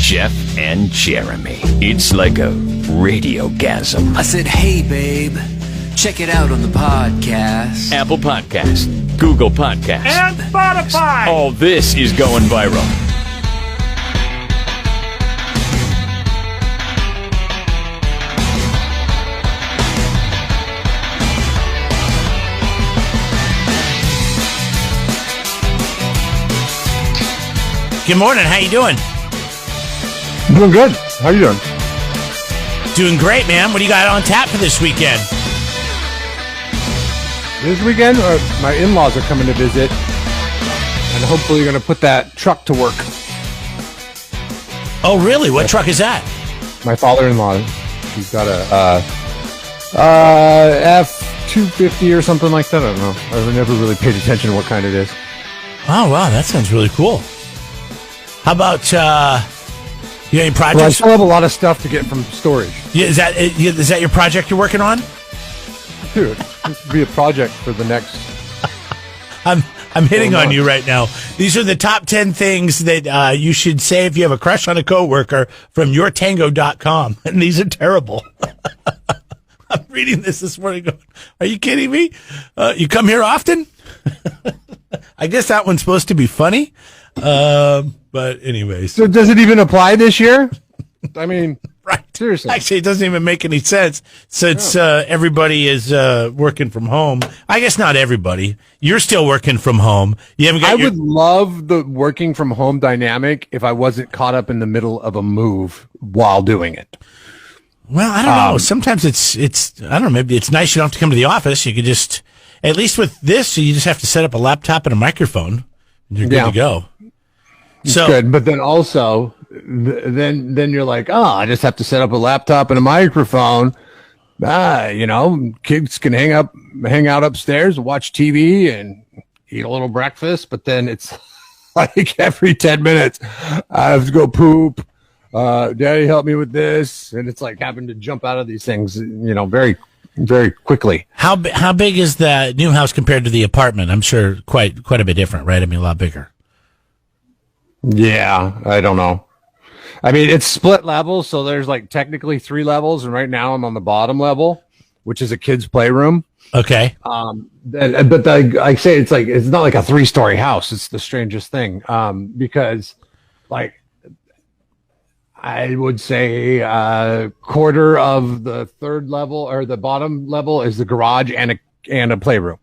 Jeff and Jeremy. It's like a radiogasm. I said, hey, babe, check it out on the podcast. Apple Podcast, Google Podcast, and Spotify. All this is going viral. Good morning. How you doing? Doing good. How you doing? Doing great, man. What do you got on tap for this weekend? This weekend, my in-laws are coming to visit, and hopefully going to put that truck to work. Oh, really? What truck is that? My father-in-law, he's got a F-250 or something like that. I don't know. I've never really paid attention to what kind it is. Oh, wow. That sounds really cool. How about, you got any projects? Well, I still have a lot of stuff to get from storage. Yeah, is that your project you're working on? Dude, this would be a project for the next... I'm hitting on you right now. These are the top 10 things that you should say if you have a crush on a coworker from yourtango.com. And these are terrible. I'm reading this morning going, are you kidding me? You come here often? I guess that one's supposed to be funny. But anyways. So does it even apply this year? I mean, right. Seriously. Actually, it doesn't even make any sense since everybody is working from home. I guess not everybody. You're still working from home. You haven't got would love the working from home dynamic if I wasn't caught up in the middle of a move while doing it. Well, I don't know. Sometimes it's I don't know, maybe it's nice you don't have to come to the office. You could just, at least with this, you just have to set up a laptop and a microphone. And you're good to go. So good, but then also, then you're like, oh, I just have to set up a laptop and a microphone. Kids can hang out upstairs, watch TV, and eat a little breakfast. But then it's like every 10 minutes, I have to go poop. Daddy, help me with this, and it's like having to jump out of these things, very, very quickly. How big is the new house compared to the apartment? I'm sure quite a bit different, right? I mean, a lot bigger. Yeah, I don't know. I mean, it's split levels, so there's like technically 3 levels, and right now I'm on the bottom level, which is a kid's playroom. Okay. But I say it's not like a 3-story house. It's the strangest thing, because like I would say a quarter of the 3rd level or the bottom level is the garage and a playroom.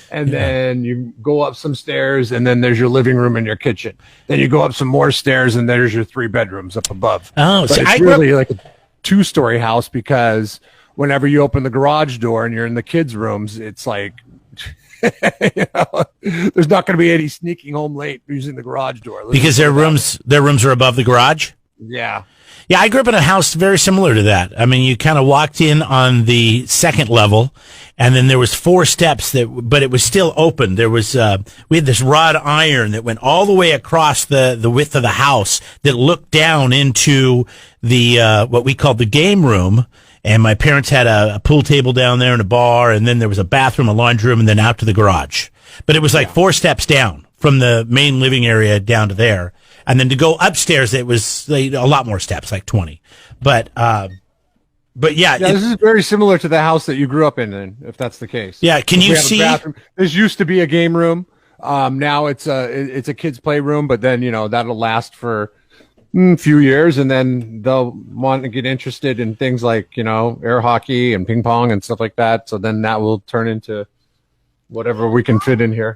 And then you go up some stairs, and then there's your living room and your kitchen. Then you go up some more stairs, and there's your 3 bedrooms up above. Oh, but it's really like a 2-story house, because whenever you open the garage door and you're in the kids' rooms, it's like, there's not going to be any sneaking home late using the garage door. Because their rooms are above the garage? Yeah. Yeah, I grew up in a house very similar to that. I mean, you kind of walked in on the 2nd level, and then there was 4 steps but it was still open. There was, we had this wrought iron that went all the way across the width of the house that looked down into the, what we called the game room. And my parents had a pool table down there and a bar, and then there was a bathroom, a laundry room, and then out to the garage. But it was like 4 steps down from the main living area down to there. And then to go upstairs, it was a lot more steps, like 20. But yeah. This is very similar to the house that you grew up in, if that's the case. Yeah. Can you see? This used to be a game room. Now it's a kid's playroom, but then, that'll last for a few years, and then they'll want to get interested in things like, air hockey and ping pong and stuff like that. So then that will turn into whatever we can fit in here.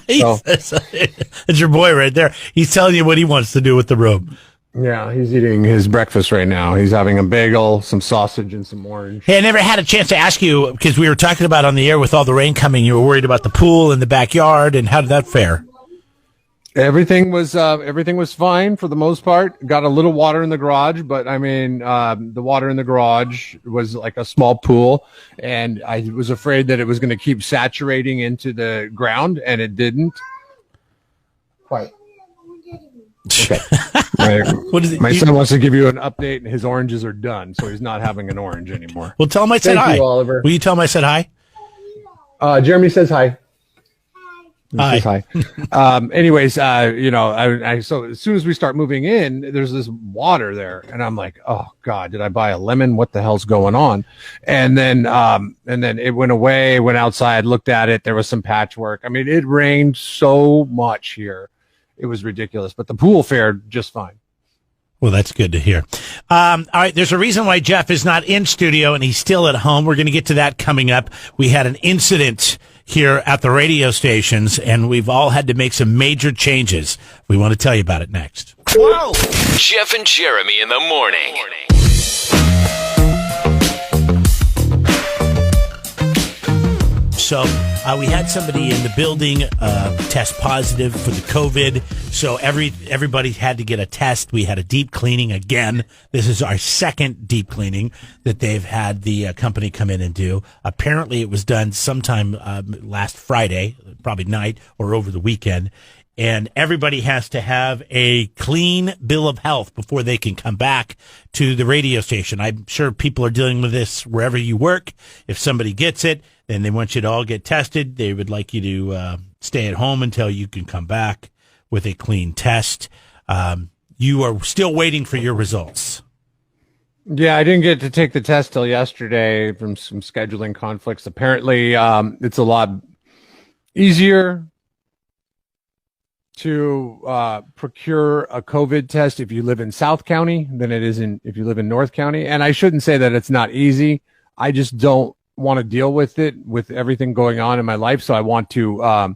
That's your boy right there. He's telling you what he wants to do with the room. Yeah, he's eating his breakfast right now. He's having a bagel, some sausage, and some orange. Hey, I never had a chance to ask you, because we were talking about on the air with all the rain coming, you were worried about the pool in the backyard, and how did that fare? Everything was fine for the most part. Got a little water in the garage, but I mean, the water in the garage was like a small pool, and I was afraid that it was going to keep saturating into the ground, and it didn't. Quite. Okay. My son wants to give you an update, and his oranges are done, so he's not having an orange anymore. Well, tell him I said hi. Thank you, Oliver. Will you tell him I said hi? Jeremy says hi. Hi. Hi. Anyways, so as soon as we start moving in, there's this water there, and I'm like, oh God, did I buy a lemon? What the hell's going on? And then it went away, went outside, looked at it. There was some patchwork. I mean, it rained so much here. It was ridiculous, but the pool fared just fine. Well, that's good to hear. All right. There's a reason why Jeff is not in studio and he's still at home. We're going to get to that coming up. We had an incident here at the radio stations, and we've all had to make some major changes. We want to tell you about it next. Whoa! Jeff and Jeremy in the morning. So we had somebody in the building test positive for the COVID. So everybody had to get a test. We had a deep cleaning again. This is our second deep cleaning that they've had the company come in and do. Apparently, it was done sometime last Friday, probably night or over the weekend. And everybody has to have a clean bill of health before they can come back to the radio station. I'm sure people are dealing with this wherever you work. If somebody gets it, then they want you to all get tested. They would like you to stay at home until you can come back with a clean test. You are still waiting for your results. Yeah, I didn't get to take the test till yesterday from some scheduling conflicts. Apparently, it's a lot easier to procure a COVID test if you live in South County than it is if you live in North County. And I shouldn't say that it's not easy. I just don't want to deal with it with everything going on in my life. So I want to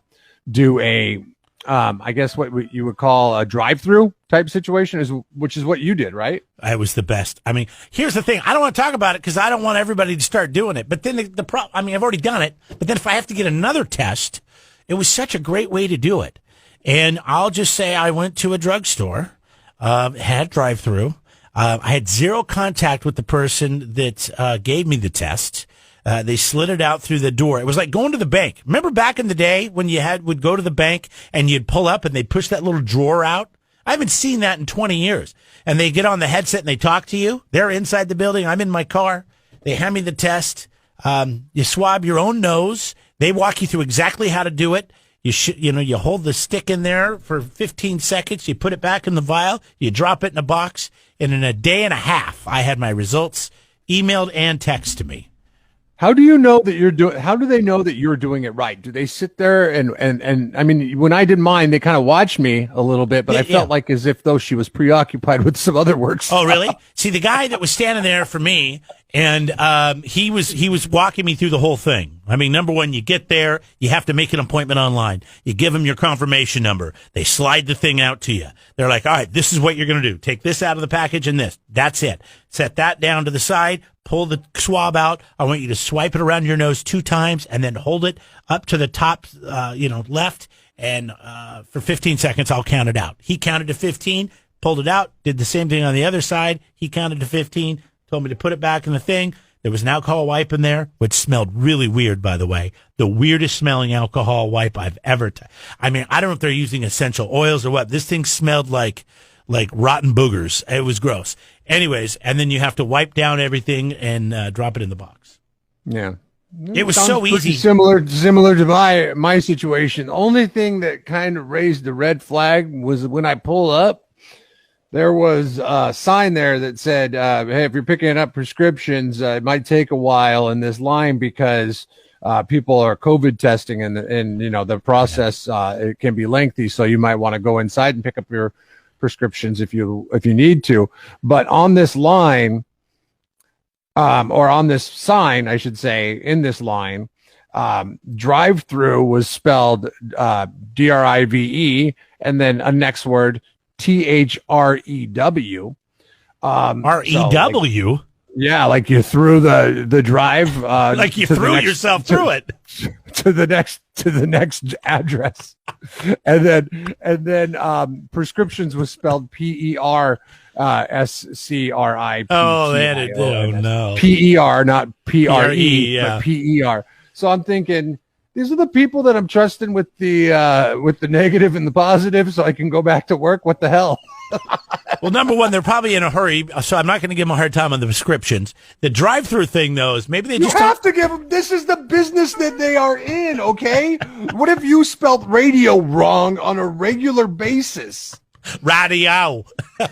do a, I guess what you would call a drive-through type situation, which is what you did, right? It was the best. I mean, here's the thing. I don't want to talk about it because I don't want everybody to start doing it. But then the problem, I mean, I've already done it. But then if I have to get another test, it was such a great way to do it. And I'll just say I went to a drugstore, had drive-through. I had zero contact with the person that gave me the test. They slid it out through the door. It was like going to the bank. Remember back in the day when you would go to the bank and you'd pull up and they'd push that little drawer out? I haven't seen that in 20 years. And they get on the headset and they talk to you. They're inside the building. I'm in my car. They hand me the test. You swab your own nose. They walk you through exactly how to do it. You hold the stick in there for 15 seconds. You put it back in the vial. You drop it in a box. And in a day and a half, I had my results emailed and text to me. How do you know that how do they know that you're doing it right? Do they sit there and I mean, when I did mine, they kind of watched me a little bit, but I felt like as if though she was preoccupied with some other work stuff. Oh, really? See, the guy that was standing there for me, and he was walking me through the whole thing. I mean, number one, you get there, you have to make an appointment online. You give them your confirmation number. They slide the thing out to you. They're like, all right, this is what you're going to do. Take this out of the package and this. That's it. Set that down to the side. Pull the swab out. I want you to swipe it around your nose 2 times and then hold it up to the top, left. And for 15 seconds, I'll count it out. He counted to 15, pulled it out, did the same thing on the other side. He counted to 15, told me to put it back in the thing. There was an alcohol wipe in there, which smelled really weird, by the way. The weirdest smelling alcohol wipe I've ever I mean, I don't know if they're using essential oils or what. This thing smelled like rotten boogers. It was gross. Anyways, and then you have to wipe down everything and drop it in the box. Yeah. It was so easy. Similar to my situation. The only thing that kind of raised the red flag was when I pulled up, there was a sign there that said, hey, if you're picking up prescriptions, it might take a while in this line because people are COVID testing and the process it can be lengthy. So you might want to go inside and pick up your prescriptions if you need to. But on this line, or on this sign, I should say, in this line, drive-through was spelled DRIVE and then a next word THREW. REW? Yeah, like you threw the drive. Like you threw yourself through it to the next address, and then prescriptions was spelled PERSCRI. Oh, no. PER, not PRE, yeah. but PER. So I'm thinking these are the people that I'm trusting with the negative and the positive, so I can go back to work. What the hell? Well, number one, they're probably in a hurry, so I'm not going to give them a hard time on the prescriptions. The drive-through thing, though, is maybe they You just have to give them. This is the business that they are in. Okay. What if you spelt radio wrong on a regular basis? Radio. What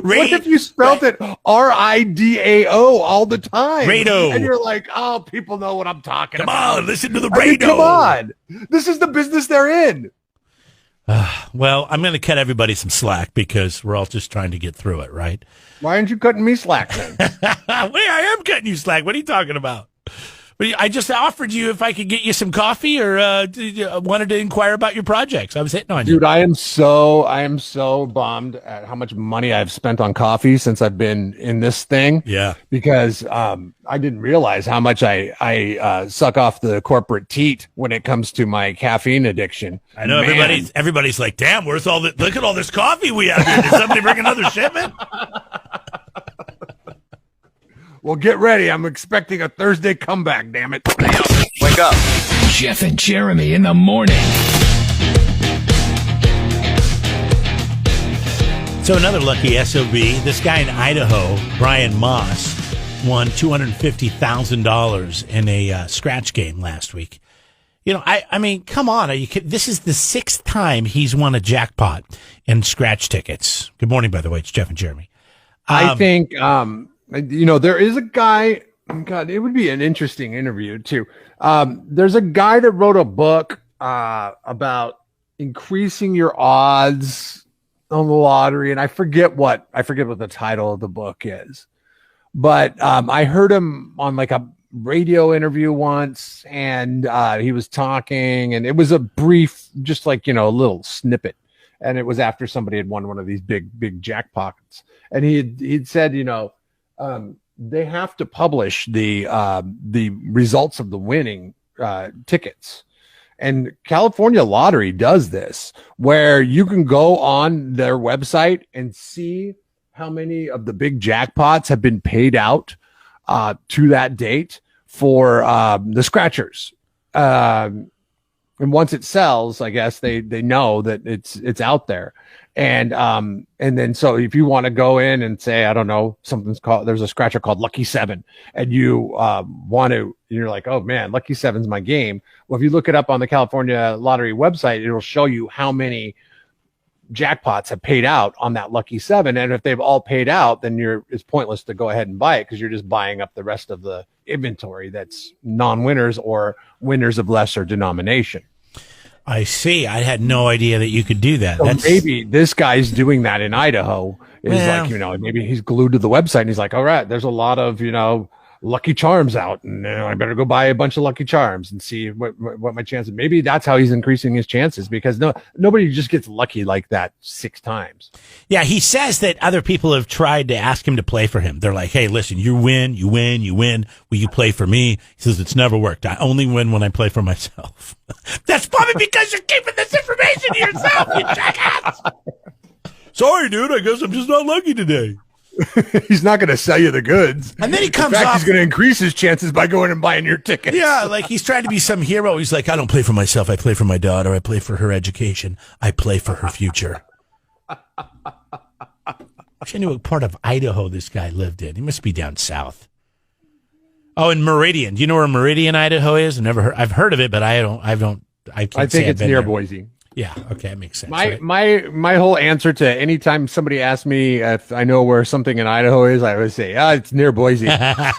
if you spelt it RIDAO all the time? Radio. And you're like, oh, people know what I'm talking about. Come on, listen to the I mean, radio. come on. This is the business they're in. Well, I'm going to cut everybody some slack because we're all just trying to get through it, right? Why aren't you cutting me slack then? Wait, I am cutting you slack. What are you talking about? I just offered you if I could get you some coffee or wanted to inquire about your projects. I was hitting on you. Dude, I am so bummed at how much money I've spent on coffee since I've been in this thing. Yeah. Because I didn't realize how much I suck off the corporate teat when it comes to my caffeine addiction. I know everybody's like, damn, where's all the look at all this coffee we have here. Did somebody bring another shipment? Well, get ready. I'm expecting a Thursday comeback, damn it. Wake up. Jeff and Jeremy in the morning. So another lucky SOB. This guy in Idaho, Brian Moss, won $250,000 in a scratch game last week. You know, I mean, come on. Are you kidding? This is the 6th time he's won a jackpot in scratch tickets. Good morning, by the way. It's Jeff and Jeremy. I think, there is a guy. God, it would be an interesting interview too. There's a guy that wrote a book about increasing your odds on the lottery, and I forget what the title of the book is. But I heard him on like a radio interview once, and he was talking, and it was a brief, just like a little snippet, and it was after somebody had won one of these big jackpots, and he'd said, they have to publish the results of the winning tickets. And California Lottery does this, where you can go on their website and see how many of the big jackpots have been paid out to that date for the scratchers. And once it sells, I guess they know that it's out there. And then so if you want to go in and say, I don't know, there's a scratcher called Lucky 7, and you you're like, oh man, Lucky 7's my game. Well, if you look it up on the California Lottery website, it'll show you how many jackpots have paid out on that Lucky 7. And if they've all paid out, then it's pointless to go ahead and buy it, because you're just buying up the rest of the inventory that's non-winners or winners of lesser denomination. I see. I had no idea that you could do that. So maybe this guy's doing that in Idaho. Maybe he's glued to the website and he's like, all right, there's a lot of, Lucky Charms out, and I better go buy a bunch of Lucky Charms and see what my chances. Maybe that's how he's increasing his chances, because nobody just gets lucky like that 6 times. Yeah, he says that other people have tried to ask him to play for him. They're like, hey, listen, you win. Will you play for me? He says, it's never worked. I only win when I play for myself. That's probably because you're keeping this information to yourself, you jackass. Sorry, dude. I guess I'm just not lucky today. He's not going to sell you the goods. And then he comes off. off. He's going to increase his chances by going and buying your tickets. Yeah, like he's trying to be some hero. He's like, I don't play for myself. I play for my daughter. I play for her education. I play for her future. I knew what part of Idaho this guy lived in. He must be down south. Oh, in Meridian. Do you know where Meridian, Idaho is? I've heard of it, but I think it's near Boise. Yeah, okay, that makes sense. My whole answer to anytime somebody asks me if I know where something in Idaho is, I always say, it's near Boise. I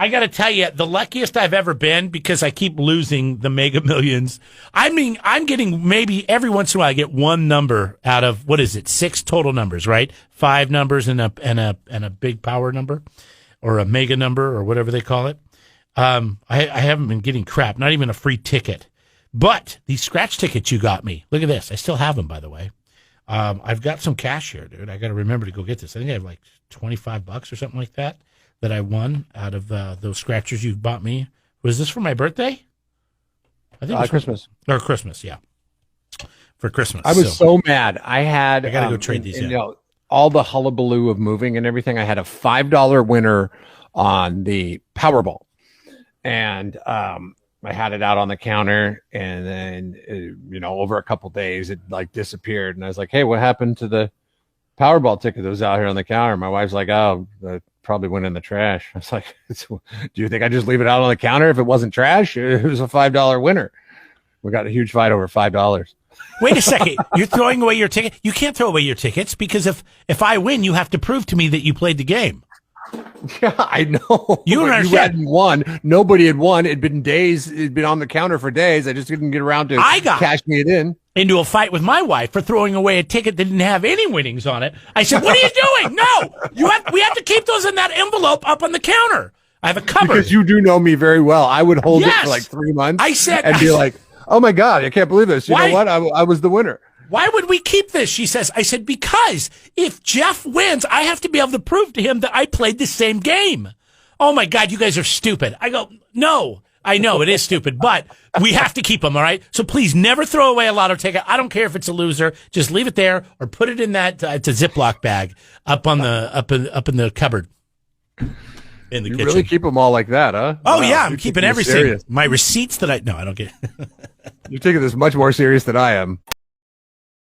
got to tell you, the luckiest I've ever been, because I keep losing the Mega Millions. I mean, I'm getting maybe every once in a while I get one number out of, 6 total numbers, right? 5 numbers and a big power number, or a mega number, or whatever they call it. I haven't been getting crap, not even a free ticket. But these scratch tickets you got me, look at this. I still have them, by the way. I've got some cash here, dude. I got to remember to go get this. I think I have like $25 or something like that I won out of those scratchers you bought me. Was this for my birthday? I think it was Christmas. Or Christmas, yeah. For Christmas. I was so mad. I got to go trade these in. All the hullabaloo of moving and everything. I had a $5 winner on the Powerball. And I had it out on the counter, and then over a couple days it like disappeared, and I was like, "Hey, what happened to the Powerball ticket that was out here on the counter?" My wife's like, "Oh, that probably went in the trash." I was like, "Do you think I just leave it out on the counter if it wasn't trash? It was a $5 winner." We got a huge fight over $5. Wait a second. You're throwing away your ticket? You can't throw away your tickets because if I win, you have to prove to me that you played the game. Yeah, I know. You don't understand. You hadn't won. Nobody had won. It'd been days. It'd been on the counter for days. I just didn't get around to cashing it in. Into a fight with my wife for throwing away a ticket that didn't have any winnings on it. I said, "What are you doing? No, we have to keep those in that envelope up on the counter. I have a cupboard." Because you do know me very well. I would hold it for like 3 months. I said, and be like, "Oh my God, I can't believe this. You know what? I was the winner." Why would we keep this? She says. I said, because if Jeff wins, I have to be able to prove to him that I played the same game. Oh my God, you guys are stupid. I go, no, I know it is stupid, but we have to keep them, all right? So please never throw away a lotto ticket. I don't care if it's a loser. Just leave it there or put it in that, it's a Ziploc bag up in the cupboard. In the kitchen. Really keep them all like that, huh? Oh, wow, yeah, I'm keeping everything. My receipts I don't get. You're taking this much more serious than I am.